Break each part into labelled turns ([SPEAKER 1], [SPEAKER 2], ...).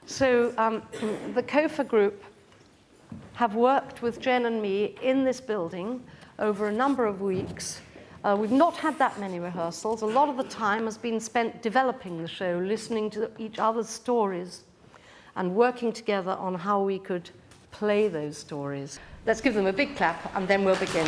[SPEAKER 1] So the COFA group have worked with Jen and me in this building over a number of weeks. We've not had that many rehearsals. A lot of the time has been spent developing the show, listening to each other's stories, and working together on how we could play those stories. Let's give them a big clap, and then we'll begin.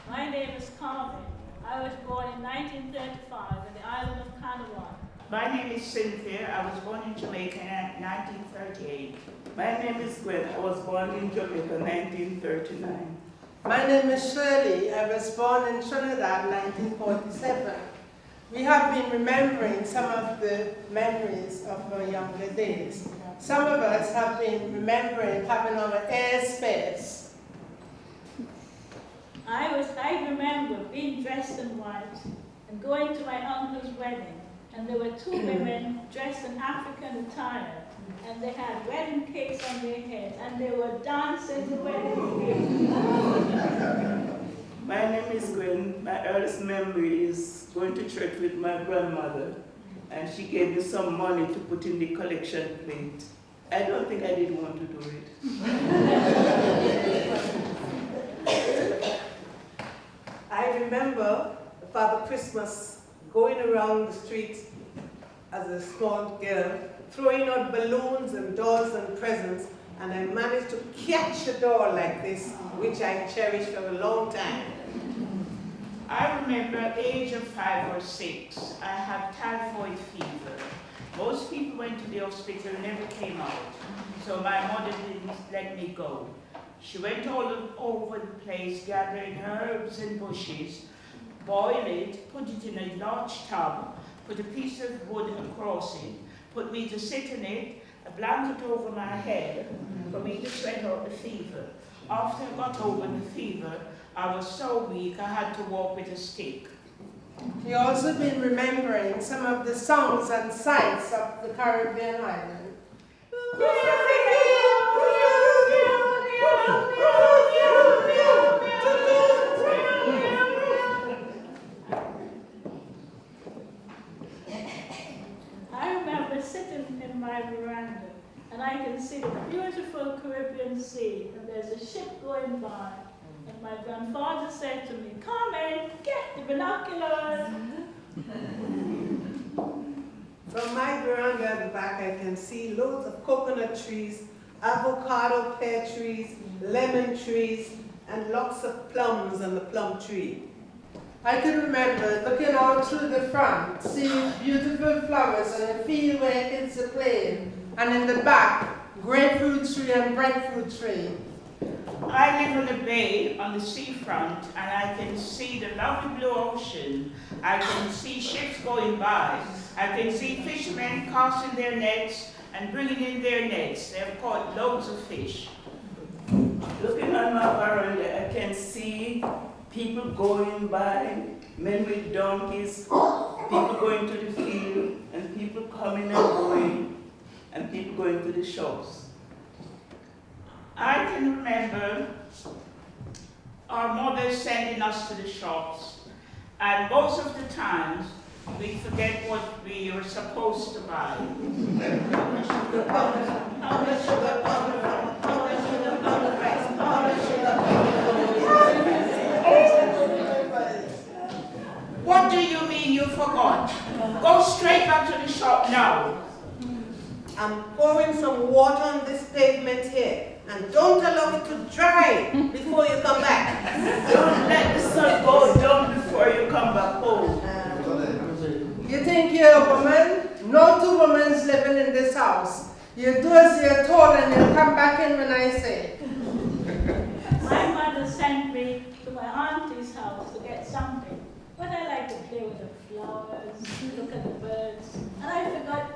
[SPEAKER 2] My name is Carmen. I was born in 1935 on the island of Canawan.
[SPEAKER 3] My name is Cynthia. I was born in Jamaica in 1938.
[SPEAKER 4] My name is Gwen. I was born in Jamaica in 1939.
[SPEAKER 5] My name is Shirley. I was born in Trinidad in 1947. We have been remembering some of the memories of our younger days. Some of us have been remembering having our airspace.
[SPEAKER 2] I remember being dressed in white and going to my uncle's wedding, and there were two women dressed in African attire, and they had wedding cakes on their heads, and they were dancing the wedding cake.
[SPEAKER 4] My name is Gwen. My earliest memory is going to church with my grandmother, and she gave me some money to put in the collection plate. I don't think I did want to do it.
[SPEAKER 6] I remember Father Christmas going around the street as a small girl, throwing out balloons and dolls and presents, and I managed to catch a doll like this, which I cherished for a long time.
[SPEAKER 3] I remember at the age of 5 or 6, I had typhoid fever. Most people went to the hospital and never came out, so my mother didn't let me go. She went all over the place gathering herbs and bushes, boiled it, put it in a large tub, put a piece of wood across it, put me to sit in it, a blanket over my head for me to sweat out the fever. After I got over the fever, I was so weak I had to walk with a stick.
[SPEAKER 5] We also been remembering some of the songs and sights of the Caribbean island.
[SPEAKER 2] I remember sitting in my veranda, and I can see the beautiful Caribbean Sea, and there's a ship going by, and my grandfather said to me, "Carmen, get the binoculars."
[SPEAKER 6] From my veranda at the back, I can see loads of coconut trees, avocado pear trees, lemon trees, and lots of plums on the plum tree.
[SPEAKER 5] I can remember looking out through the front, seeing beautiful flowers on the field where kids are playing, and in the back, grapefruit tree and breadfruit tree.
[SPEAKER 3] I live on a bay on the seafront, and I can see the lovely blue ocean. I can see ships going by. I can see fishermen casting their nets and bringing in their nets. They've caught loads of fish.
[SPEAKER 4] Looking on my veranda, I can see people going by, men with donkeys, people going to the field, and people coming and going, and people going to the shops.
[SPEAKER 3] I can remember our mother sending us to the shops, and most of the times we forget what we were supposed to buy. What do you mean you forgot? Go straight back to the shop now.
[SPEAKER 6] I'm pouring some water on this pavement here, and don't allow it to dry before you come back.
[SPEAKER 4] Don't let the sun go down before you come back home.
[SPEAKER 5] You think you're a woman? No two women living in this house. You do as you're told and you'll come back in when I say.
[SPEAKER 2] My mother sent me to my auntie's house to get something, but I like to play with the flowers, look at the birds, and I forgot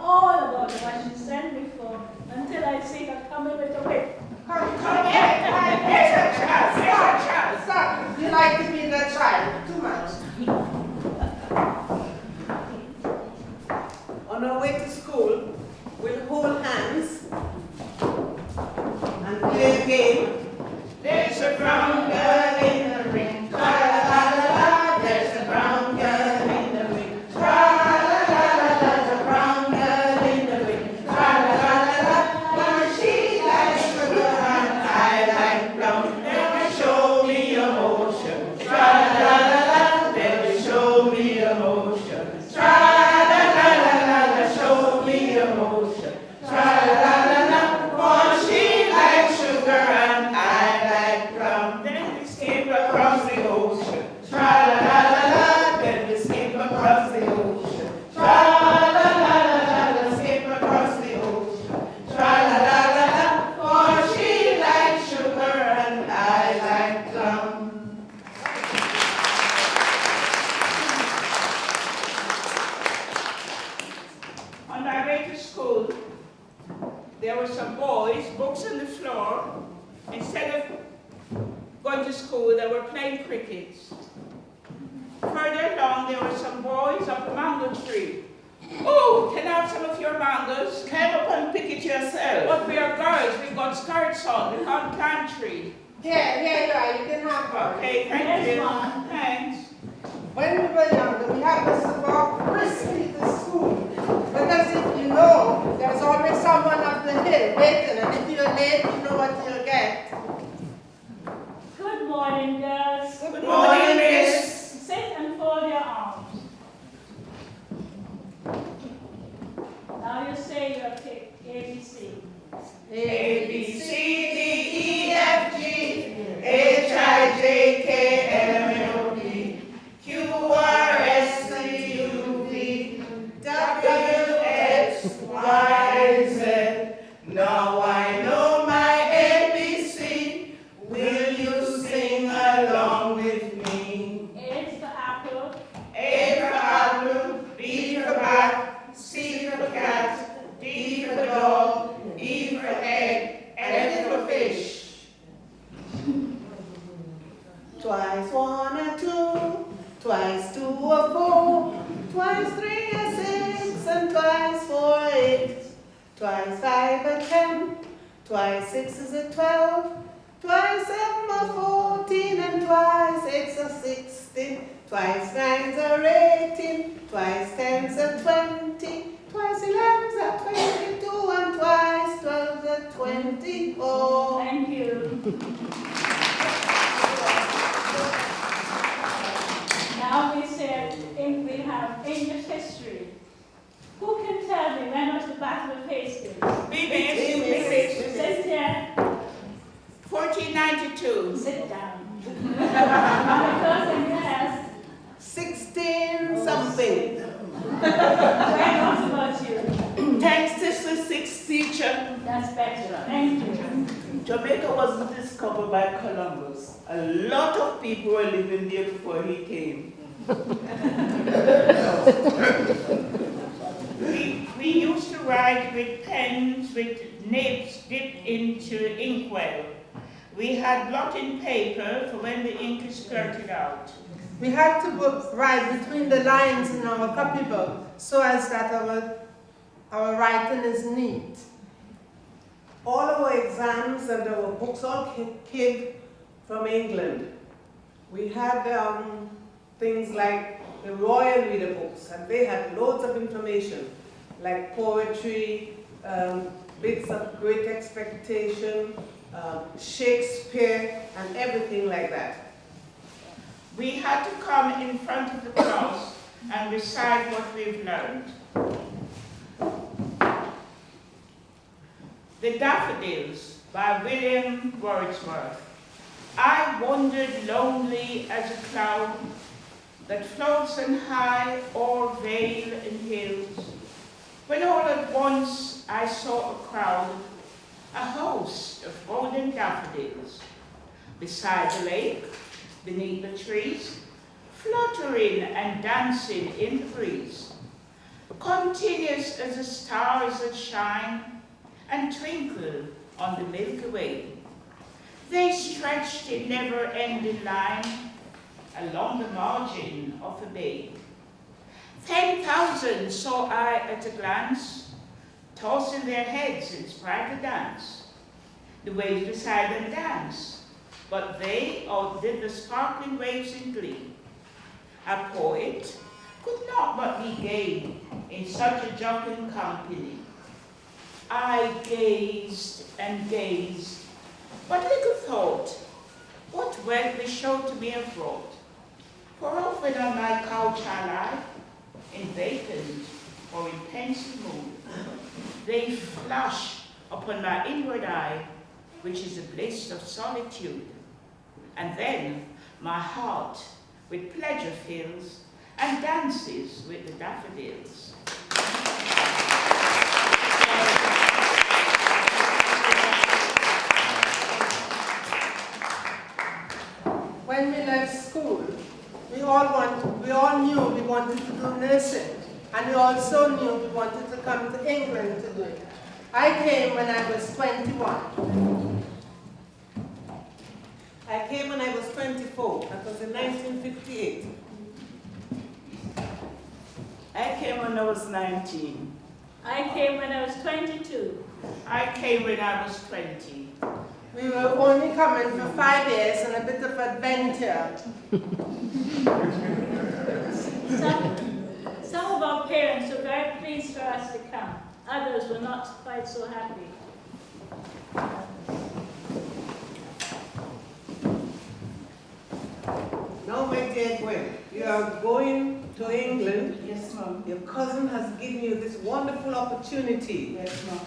[SPEAKER 6] on our way to school, we'll hold hands and play a game.
[SPEAKER 3] There's a brown girl in the ring, tra-la-la-la-la. There's a brown girl in the ring, tra-la-la-la-la. There's a brown girl in the ring, tra-la-la-la-la. But she likes sugar and I like plum. Let me show me emotion, tra-la-la-la-la. Let me show me emotion, tra-la-la-la-la. Show me emotion, tra-la-la-la-la. For she likes sugar and I like plum. Then we skip across the ocean, tra-la-la-la-la. Then we skip across the ocean, tra-la-la-la-la. Skip across the ocean, tra-la-la-la-la. For she likes sugar and I like plum. On my way to school, there were some boys, books on the floor. Instead of going to school, they were playing cricket. Further along, there were some boys up a mango tree. Oh, can I have some of your mangoes?
[SPEAKER 4] Climb up and pick it yourself.
[SPEAKER 3] But we are girls, we've got skirts on, we can't climb tree.
[SPEAKER 5] Here you are, you can have one.
[SPEAKER 3] Okay, thank
[SPEAKER 2] Yes,
[SPEAKER 3] you.
[SPEAKER 2] ma'am.
[SPEAKER 3] Thanks.
[SPEAKER 5] When we were younger, we had to walk briskly to school. Because if you know, there's always someone up the hill waiting, and if you're late, you know what you'll get.
[SPEAKER 2] Good morning, girls.
[SPEAKER 3] Good morning, miss.
[SPEAKER 2] Sit and fold your arms. Now you say your ABC.
[SPEAKER 3] A, B, C, D, E, F, G, H, I, J, K, L, M, N, O, P, Q, R, S, T, U, V, W, X, Y, Z. Now I know my ABC. Will you sing along with me?
[SPEAKER 2] A is for apple.
[SPEAKER 3] A for apple, B for bat, C for cat, D for dog, E for egg, F for fish.
[SPEAKER 6] Twice one a two, twice two a four, twice three a six, and twice four a eight, twice five a 10, twice six is a 12, twice seven a 14, and twice eight's a 16, twice nine's a 18, twice 10's a 20, twice 11's a 22, and twice 12's a 24.
[SPEAKER 2] Thank you. Now we have English history. Who can tell me when was the Battle of Hastings?
[SPEAKER 3] Miss.
[SPEAKER 2] Sit here.
[SPEAKER 3] 1492.
[SPEAKER 2] Sit down. Because in class,
[SPEAKER 6] 16 something.
[SPEAKER 2] where was about you?
[SPEAKER 4] Thanks to the sixth teacher,
[SPEAKER 2] That's better. Thank you.
[SPEAKER 4] Jamaica wasn't discovered by Columbus. A lot of people were living there before he came.
[SPEAKER 3] We used to write with pens with nibs dipped into inkwell. We had blotting paper for when the ink is squirted out.
[SPEAKER 5] We had to write between the lines in our copybook so as that our writing is neat.
[SPEAKER 6] All our exams and our books all came from England. We had things like the Royal Reader books, and they had loads of information, like poetry, bits of Great Expectation, Shakespeare, and everything like that.
[SPEAKER 3] We had to come in front of the class and recite what we've learned. The Daffodils by William Wordsworth. I wandered lonely as a cloud that floats on high o'er vale and hills, when all at once I saw a crowd, a host of golden daffodils, beside the lake, beneath the trees, fluttering and dancing in the breeze, continuous as the stars that shine and twinkle on the Milky Way. They stretched in never-ending line along the margin of the bay. 10,000 saw I at a glance, tossing their heads in sprightly dance. The waves beside them dance, but they outdid the sparkling waves in glee. A poet could not but be gay in such a jocund company. I gazed and gazed, but little thought what wealth they showed to me abroad. For often on my couch I lie, in vacant or in pensive mood. They flash upon my inward eye, which is the bliss of solitude. And then my heart with pleasure fills and dances with the daffodils.
[SPEAKER 5] When we left school, we all knew we wanted to do nursing, and we also knew we wanted to come to England to do it. I came when I was 21.
[SPEAKER 6] I came when I was 24. That was in 1958.
[SPEAKER 4] I came when I was 19.
[SPEAKER 2] I came when I was 22.
[SPEAKER 3] I came when I was 20.
[SPEAKER 5] We were only coming for 5 years and a bit of adventure.
[SPEAKER 2] Some of our parents were very pleased for us to come. Others were not quite so happy.
[SPEAKER 6] Now, my dear Gwen, you are going to England.
[SPEAKER 4] Yes, ma'am.
[SPEAKER 6] Your cousin has given you this wonderful opportunity
[SPEAKER 4] Yes, ma'am.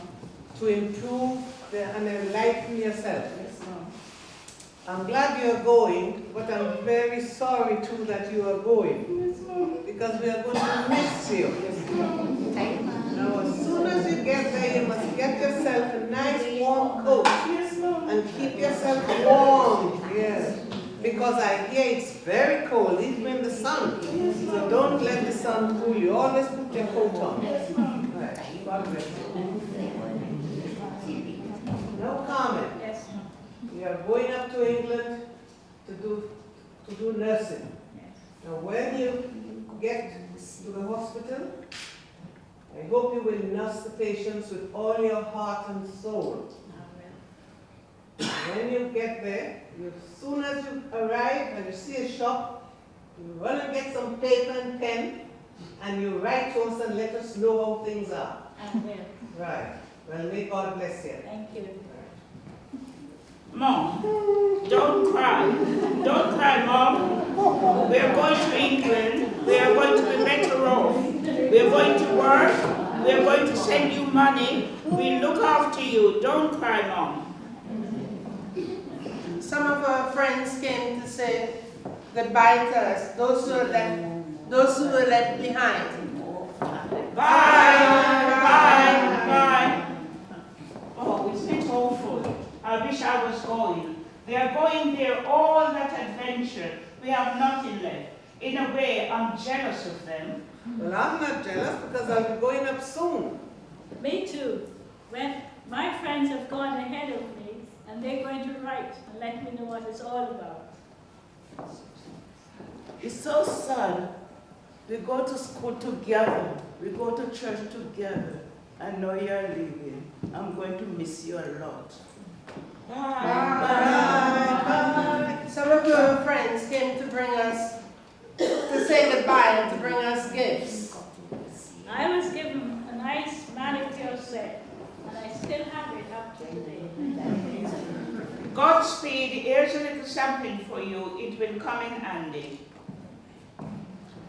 [SPEAKER 6] to improve and enlighten yourself.
[SPEAKER 4] Yes, ma'am.
[SPEAKER 6] I'm glad you're going, but I'm very sorry too that you are going.
[SPEAKER 4] Yes, ma'am.
[SPEAKER 6] Because we are going to miss you.
[SPEAKER 4] Yes, ma'am.
[SPEAKER 6] Now, as soon as you get there, you must get yourself a nice warm coat
[SPEAKER 4] Yes, ma'am.
[SPEAKER 6] and keep yourself warm. Yes. Because I hear it's very cold, even in the sun. So don't let the sun cool you. Always put your coat on. Right. God bless you. No comment.
[SPEAKER 2] Yes.
[SPEAKER 6] You are going up to England to do nursing. Now, when you get to the hospital, I hope you will nurse the patients with all your heart and soul. When you get there, as soon as you arrive and you see a shop, you run and get some paper and pen, and you write to us and let us know how things are.
[SPEAKER 2] I will.
[SPEAKER 6] Right. Well, may God bless you.
[SPEAKER 2] Thank you.
[SPEAKER 3] Mom, don't cry. Don't cry, Mom. We are going to England. We are going to be better off. We are going to work. We are going to send you money. We'll look after you. Don't cry, Mom.
[SPEAKER 5] Some of our friends came to say goodbye to us, those who were left behind.
[SPEAKER 3] Bye. Bye. Bye. Oh, isn't it awful? I wish I was going. They are going there, all that adventure. We have nothing left. In a way, I'm jealous of them.
[SPEAKER 6] Well, I'm not jealous because I'll be going up soon.
[SPEAKER 2] Me too. When my friends have gone ahead of me, and they're going to write and let me know what it's all about.
[SPEAKER 4] It's so sad. We go to school together. We go to church together. I know you're leaving. I'm going to miss you a lot.
[SPEAKER 3] Bye.
[SPEAKER 6] Bye.
[SPEAKER 5] Some of our friends came to bring us, to say goodbye and to bring us gifts.
[SPEAKER 2] I was given a nice manicure set, and I still have it up to today.
[SPEAKER 3] Godspeed, here's a little something for you. It will come in handy.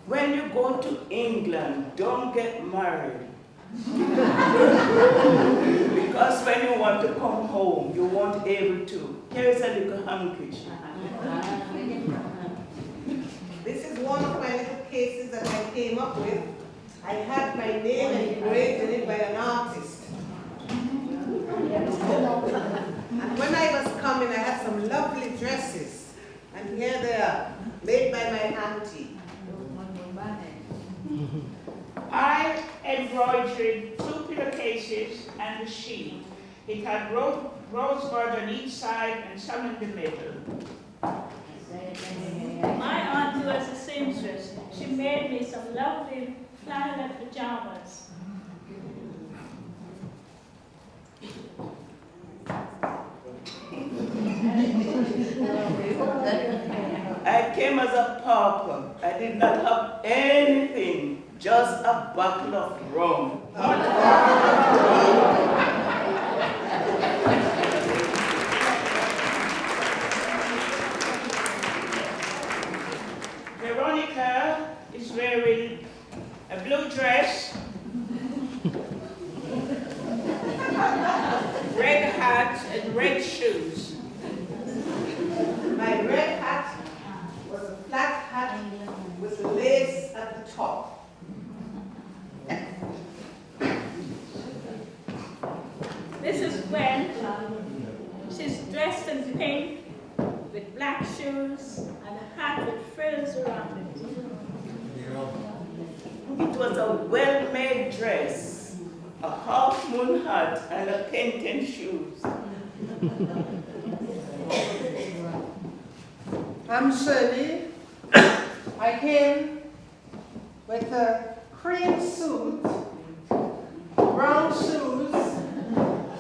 [SPEAKER 4] When you go to England, don't get married. Because when you want to come home, you won't be able to. Here's a little handkerchief.
[SPEAKER 6] This is one of my little cases that I came up with. I had my name engraved in it by an artist. And when I was coming, I had some lovely dresses. And here they are, made by my auntie.
[SPEAKER 3] I embroidered 2 pillowcases and a sheet. It had rosebud on each side and some in the middle.
[SPEAKER 2] My aunt was a seamstress. She made me some lovely flannel pajamas.
[SPEAKER 4] I came as a pauper. I did not have anything, just a bottle of rum.
[SPEAKER 3] Veronica is wearing a blue dress, red hat, and red shoes.
[SPEAKER 6] My red hat was a flat hat with lace at the top.
[SPEAKER 2] This is Gwen. She's dressed in pink with black shoes and a hat with frills around it.
[SPEAKER 4] It was a well-made dress, a half-moon hat, and a painted shoes.
[SPEAKER 5] I'm Shirley. I came with a cream suit, brown shoes,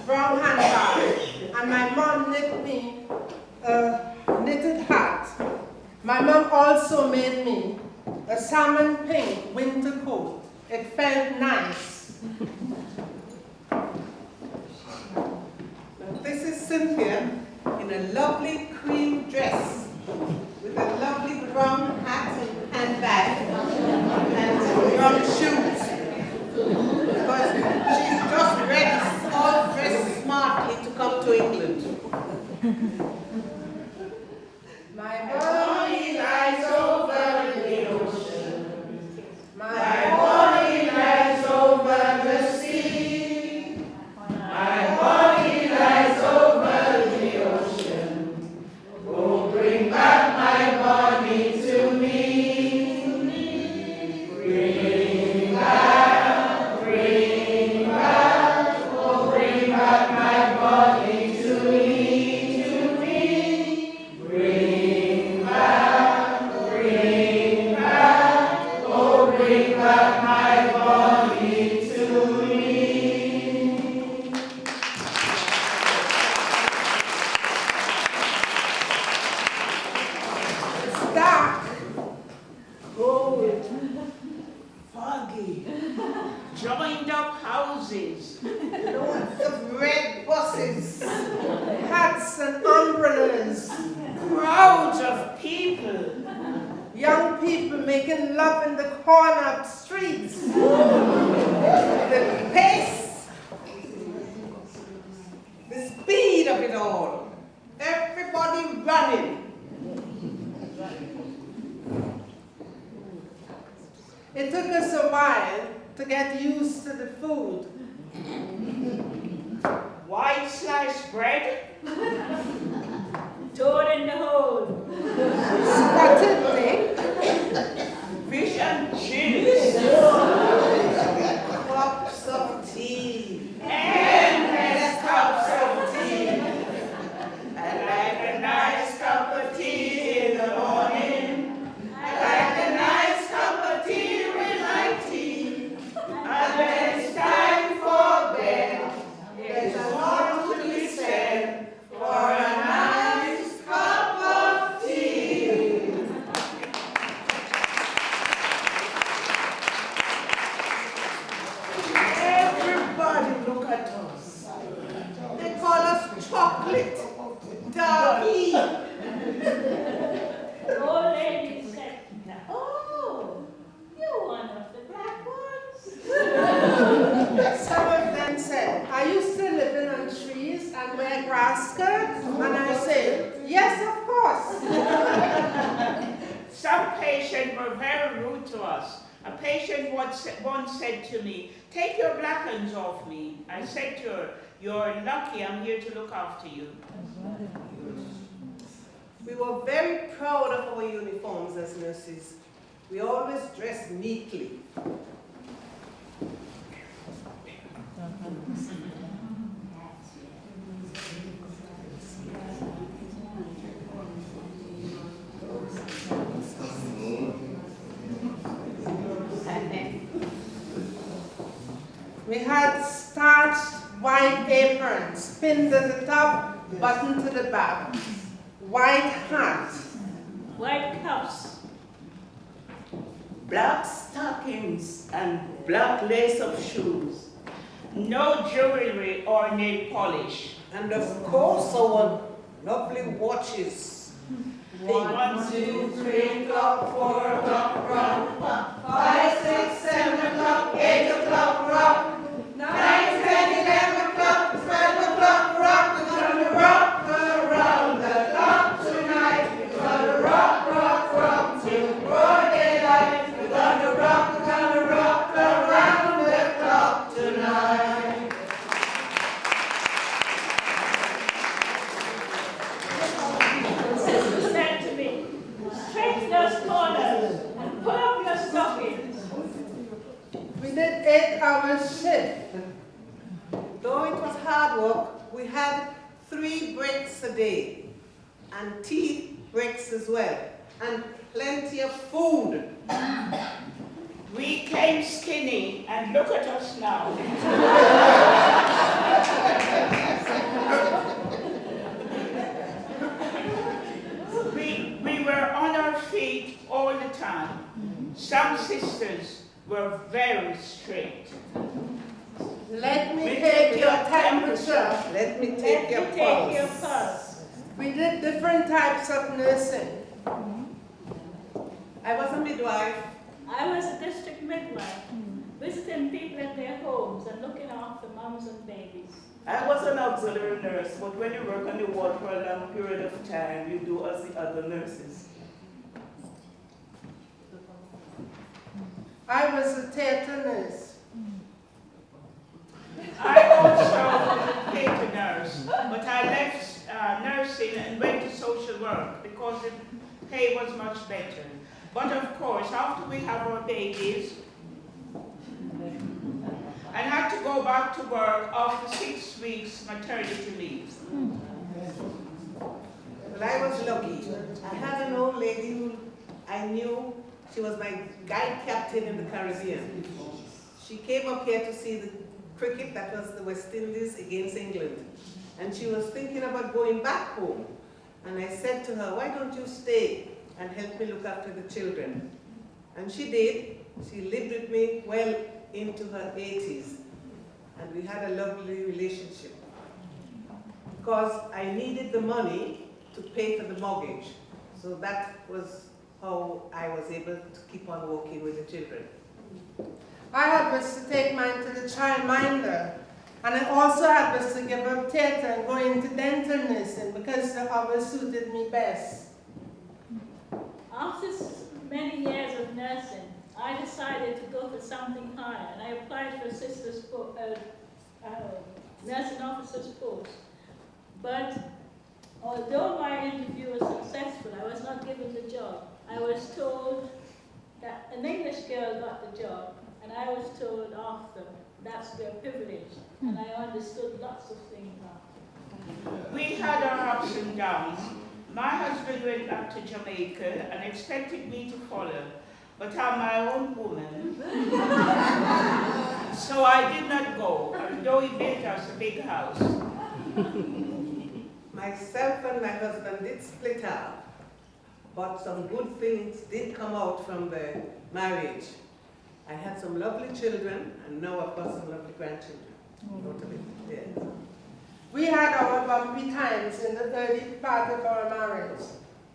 [SPEAKER 5] brown handbag, and my mom knit me a knitted hat. My mom also made me a salmon pink winter coat. It felt nice.
[SPEAKER 6] This is Cynthia in a lovely cream dress with a lovely brown hat and handbag and brown shoes. Because she's just ready, all dressed smartly to come to England.
[SPEAKER 5] My body lies over the ocean. My body lies over the sea. My body lies over the ocean. Oh, bring back my body to me. Bring back, oh, bring back my body to me, to me. Bring back, oh, bring back my body to me. It's dark, cold, foggy,
[SPEAKER 3] Joined up houses,
[SPEAKER 6] Loads of red buses.
[SPEAKER 5] hats and umbrellas,
[SPEAKER 3] crowds of people.
[SPEAKER 5] young people making love in the corner of the streets. The pace, the speed of it all. Everybody running. It took us a while to get used to the food.
[SPEAKER 3] White sliced bread,
[SPEAKER 2] Toad in the hole.
[SPEAKER 5] Spotted pig,
[SPEAKER 3] fish and chips,
[SPEAKER 6] Cups of tea.
[SPEAKER 3] endless cups of tea. I like a nice cup of tea in the morning. I like a nice cup of tea with my tea. And when it's time for bed, there's a lot to be said for a nice cup of tea.
[SPEAKER 6] Everybody look at us. They call us chocolate. Doggy.
[SPEAKER 2] The old lady said, "Oh, you're one of the black ones."
[SPEAKER 5] Some of them said, "Are you still living on trees and wear grass skirts?" And I said, "Yes, of course."
[SPEAKER 3] Some patients were very rude to us. A patient once said to me, "Take your black ones off me." I said to her, "You're lucky I'm here to look after you."
[SPEAKER 6] We were very proud of our uniforms as nurses. We always dressed neatly.
[SPEAKER 5] We had starched white aprons, pinned at the top, buttoned to the back. White hat.
[SPEAKER 2] White cuffs.
[SPEAKER 4] Black stockings and black lace-up shoes.
[SPEAKER 3] No jewelry or nail polish.
[SPEAKER 6] And of course our lovely watches.
[SPEAKER 5] 1, 2, 3 o'clock, 4 o'clock, rock. 5, 6, 7 o'clock, 8 o'clock, rock. 9, 10, 11 o'clock, 12 o'clock, rock. We're gonna rock around the clock tonight. We're gonna rock till broad daylight. We're gonna rock around the clock tonight.
[SPEAKER 2] Sister said to me, straighten those corners and pull up your stockings.
[SPEAKER 5] We did 8-hour shift.
[SPEAKER 6] Though it was hard work, we had 3 breaks a day, and tea breaks as well, and plenty of food.
[SPEAKER 3] We came skinny, and look at us now. we were on our feet all the time. Some sisters were very straight.
[SPEAKER 5] Let me take your temperature.
[SPEAKER 6] Let me take your
[SPEAKER 2] Take your
[SPEAKER 6] pulse.
[SPEAKER 2] pulse.
[SPEAKER 5] We did different types of nursing.
[SPEAKER 6] I was a midwife.
[SPEAKER 2] I was a district midwife, visiting people at their homes and looking after moms and babies.
[SPEAKER 4] I was an auxiliary nurse, but when you work on the ward for a long period of time, you do as the other nurses.
[SPEAKER 5] I was a theater nurse.
[SPEAKER 3] I also was a theatre nurse, but I left nursing and went to social work because the pay was much better. But of course, after we have our babies, I had to go back to work after 6 weeks maternity leave.
[SPEAKER 6] Well, I was lucky. I had an old lady who I knew. She was my guide captain in the Caribbean. She came up here to see the cricket, that was the West Indies against England. And she was thinking about going back home. And I said to her, why don't you stay and help me look after the children? And she did. She lived with me well into her 80s. And we had a lovely relationship. Because I needed the money to pay for the mortgage. So that was how I was able to keep on working with the children.
[SPEAKER 5] I had was to take mine to the childminder, and I also had was to give up theater and go into dental nursing because the hours suited me best.
[SPEAKER 2] After many years of nursing, I decided to go for something higher, and I applied for nursing officer's post. But although my interview was successful, I was not given the job. I was told that an English girl got the job, and I was told after that's their privilege, and I understood lots of things after.
[SPEAKER 3] We had our ups and downs. My husband went back to Jamaica and expected me to follow, but I'm my own woman. So I did not go, although he built us a big house.
[SPEAKER 6] Myself and my husband did split up, but some good things did come out from the marriage. I had some lovely children, and now I've got some lovely grandchildren. Out of it, yeah.
[SPEAKER 5] We had our bumpy times in the early part of our marriage,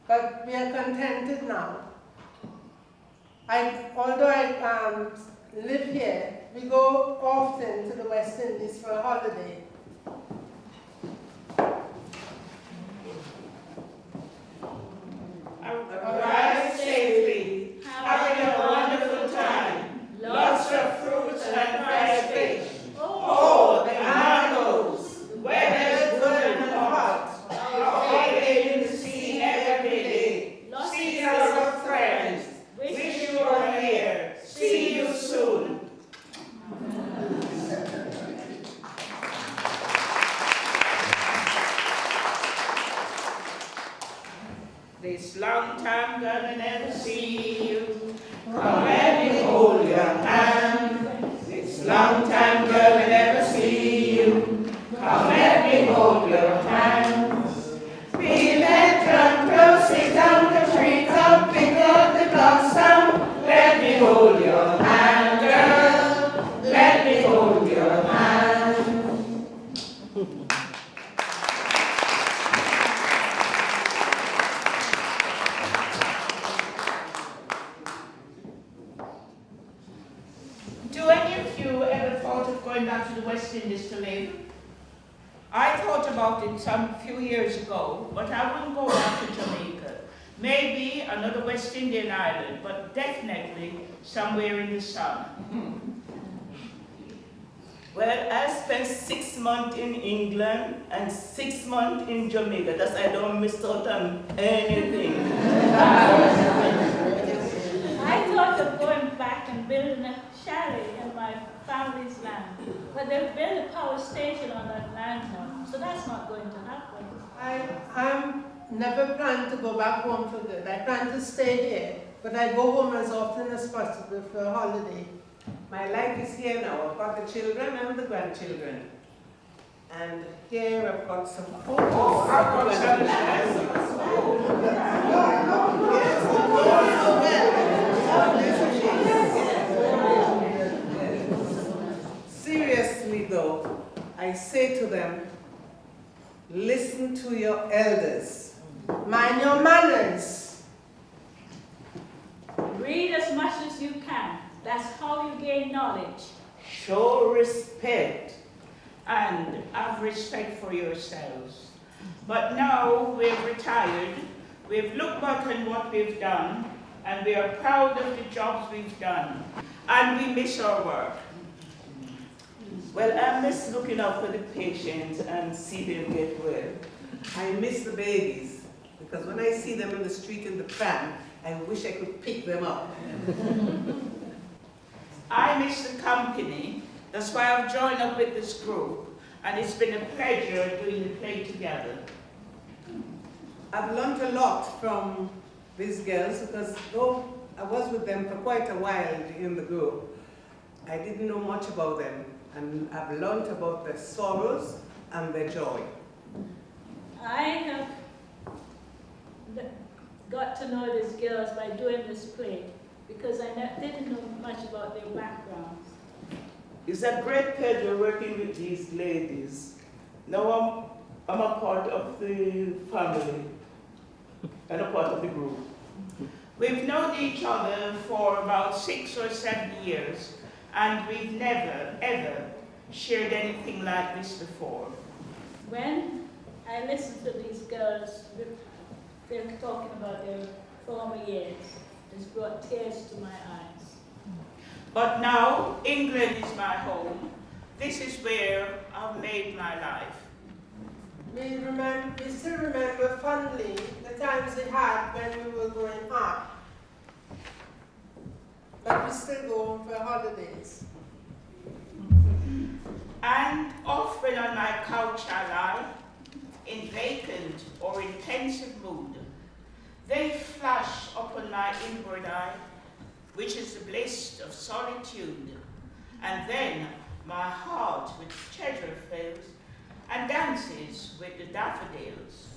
[SPEAKER 5] but we are contented now. Although I live here, we go often to the West Indies for a holiday.
[SPEAKER 3] Arrive safely, having a wonderful time, lots of fruits and fresh fish. Oh, the mangoes, weather's good and hot, our baby in the sea every day. See us of friends, wish you were here, see you soon. This long time gonna never see you. Come let me hold your hand. This Long time, girl, I never see you. Come, let me hold your hands. Feel and drunk, go sit down the tree, come pick up the blossom. Let me hold your hand, girl. Let me hold your hand. Do any of you ever thought of going back to the West Indies to live? I thought about it some few years ago, but I wouldn't go back to Jamaica. Maybe another West Indian island, but definitely somewhere in the sun.
[SPEAKER 4] Well, I spent 6 months in England and 6 months in Jamaica. Thus I don't miss out on anything.
[SPEAKER 2] I thought of going back and building a chalet in my family's land, but they've built a power station on that land now, so that's not going to happen.
[SPEAKER 5] I'm never planned to go back home for good. I plan to stay here, but I go home as often as possible for a holiday.
[SPEAKER 6] My life is here now. I've got the children and the grandchildren. And here I've got some photos. Seriously though, I say to them, listen to your elders.
[SPEAKER 5] Mind your manners.
[SPEAKER 2] Read as much as you can. That's how you gain knowledge.
[SPEAKER 3] Show respect and have respect for yourselves. But now we've retired, we've looked back on what we've done, and we are proud of the jobs we've done, and we miss our work.
[SPEAKER 4] Well, I miss looking after the patients and see them get well.
[SPEAKER 6] I miss the babies, because when I see them in the street in the pram, I wish I could pick them up.
[SPEAKER 3] I miss the company, that's why I've joined up with this group, and it's been a pleasure doing the play together.
[SPEAKER 6] I've learned a lot from these girls, because though I was with them for quite a while in the group, I didn't know much about them, and I've learned about their sorrows and their joy.
[SPEAKER 2] I have got to know these girls by doing this play, because I didn't know much about their backgrounds.
[SPEAKER 4] It's a great pleasure working with these ladies. Now I'm a part of the family and a part of the group.
[SPEAKER 3] We've known each other for about 6 or 7 years, and we've never, ever shared anything like this before.
[SPEAKER 2] When I listen to these girls, they're talking about their former years. It's brought tears to my eyes.
[SPEAKER 3] But now, England is my home. This is where I've made my life.
[SPEAKER 5] We still remember fondly the times we had when we were growing up. But we still go home for holidays.
[SPEAKER 3] And often on my couch I lie, in vacant or in pensive mood. They flash upon my inward eye, which is the bliss of solitude. And then my heart with pleasure fills and dances with the daffodils.